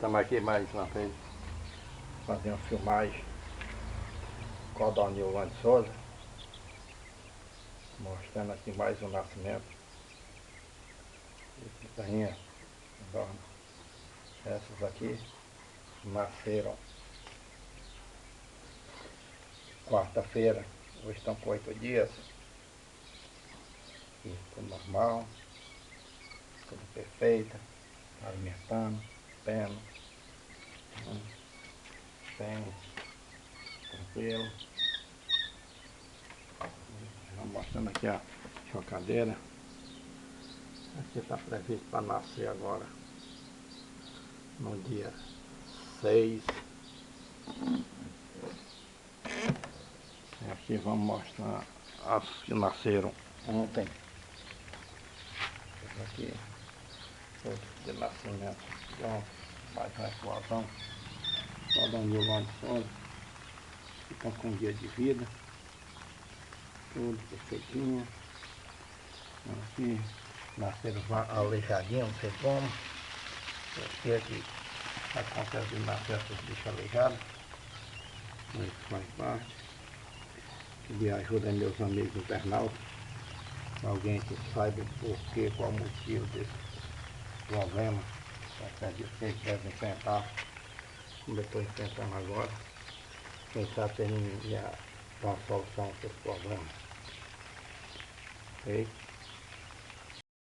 Estamos aqui mais uma vez fazendo filmagem com o Donilvan de Souza, mostrando aqui mais o nascimento de pitanha. Essas aqui nasceram quarta-feira, hoje estão com 8 dias, e tudo normal, tudo perfeito, alimentando, pena, bem tranquilo. Vamos mostrando aqui a chocadeira. Aqui está previsto para nascer agora no dia 6. E aqui vamos mostrar as que nasceram ontem. Esse aqui foi de nascimento de ontem, mais uma explosão. Só Donilvan de Souza, que estão com dia de vida, tudo perfeitinho. Aqui nasceram aleijadinhos, não sei como. Eu que acontece de nascer essas bichas aleijadas, mas faz parte. Pedir ajuda a meus amigos internautas, alguém que saiba o porquê, qual o motivo desse problema. Acredito que eles devem enfrentar, como eu estou enfrentando agora. Quem sabe tem uma solução para esse problema. Ok?